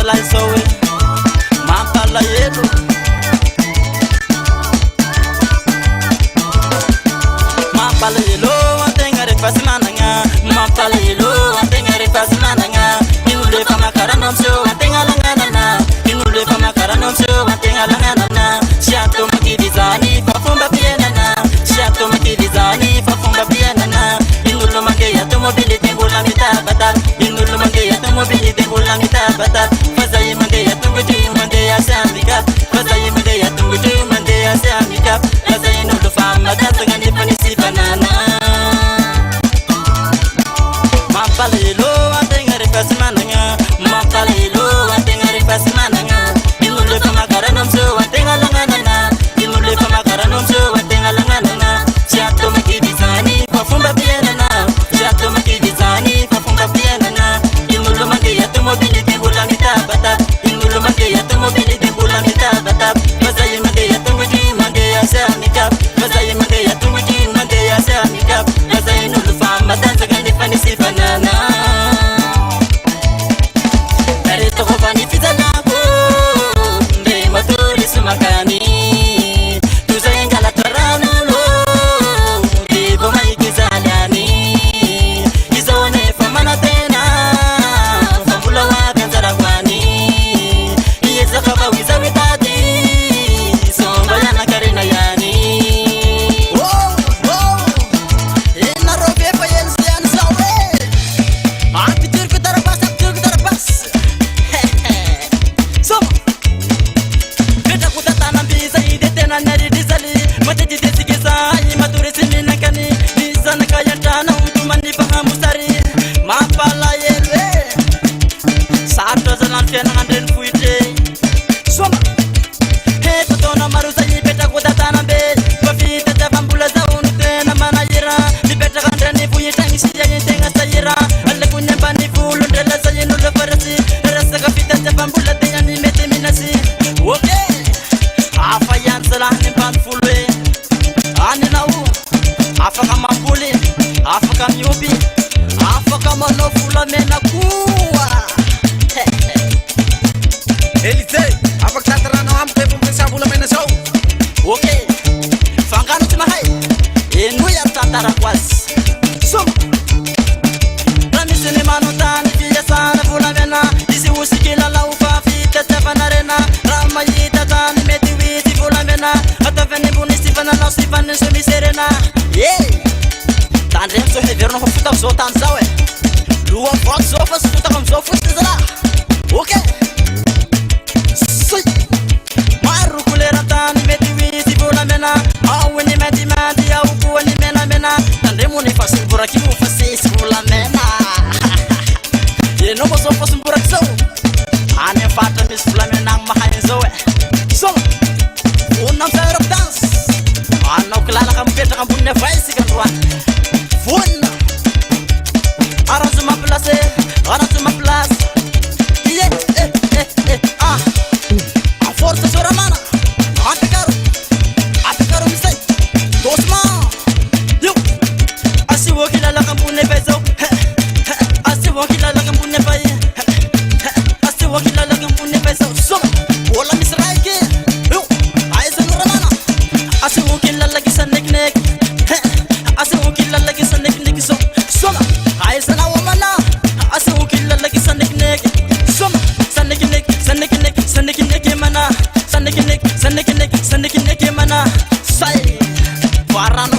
salai sowe mampala yelo mampala yelo antengare fasinananga mampala yelo antengare fasinananga inule pamakara nomsyo antengalanganana inule pamakara nomsyo antengalanganana shato makidizani fafumba pienana shato makidizani fafumba pienana inulu mangeya tomobili tengula mitabata inulu mangeya tomobili tengula mitabata fazayi mangeya tungutu mangeya samika fazayi mangeya tungutu mangeya samika fazayi nulu fama tasangani panisi banana mapalelo antengare fasmananga mapalelo antengare fasmananga inule pamakara nomso antengalanganana inule pamakara nomso antengalanganana shato makidizani fafumba pienana shato makidizani fafumba pienana inulu mangeya tomobili tengula mitabata inulu mangeya tomobili tengula mitabata fazayi mangeya tungutu mangeya samika fazayi mangeya tungutu mangeya samika fazayi nulu fama tasangani panisi banana Ereto kovani fizanako Mbe maturi sumakani Tuzayenga la taranulo Dibo maikizalani Izone famana tena Fambula wakanzara kwani Iyeza kaba wiza witati Somba yana karina yani Ina robe fa yensi yani sawe Api turku darabas Soma Beta kutatana mbiza idetena nari dizali Mateti desigeza imaturi sinina kani Nizana kayantana utumani pahamu sari Mapala yelwe Sato zalan fiana nganden fuite Soma Heto tona maruza ibeta kutatana mbe Wafita jabambula za unutena manayira Libeta kandani fuyita ngisiya yentenga sayira Ale kunyemba ni fulu ndela sayinu lefarasi Rasa kafita jabambula deyani mete minasi Okay Afa yansala nimpan fulwe Ani na u Afa kama mbuli Afa kama nyubi Afa kama nofula mena kuwa Elise, apa kataran no ampe pumpensa bula mena show. Okay Fangano tumahai Enu ya tatara kwas Soma Ramisini manutani fiya sana fula mena Isi usikila la ufafi tetefana rena Rama yita tani meti witi fula mena Atafeni buni sifana no sifani sumi serena Yeah Tandre mso heverno hofuta mso tanzawe Luwa fok sofa suta kamso fustizala Okay Sui Maru kulera tani meti witi fula mena Awe ni meti mati au kuwa ni mena mena Tandre muni fasil buraki ufasisi fula mena Yeno mo sofa sumburak so Ane fata mis flame nang mahain zoe So Unang sa rock dance Anaw kilala kang peta kang bunne faisi kan ruan Fun Aran sumaplas Aran sumaplas Iye A forza soramana Ate karo misay Tosma Yo Asiwo kilala kang bunne faiso Asiwo kilala kang bunne fai Asiwo kilala kang bunne faiso Soma Wala misraike Yo Aisa nuramana Asiwo kilala kisa nek Asiwo kilala kisa nek so Soma Aisa na wamana Asiwo kilala kisa nek Soma Sanek mana Sanek mana Sai Warano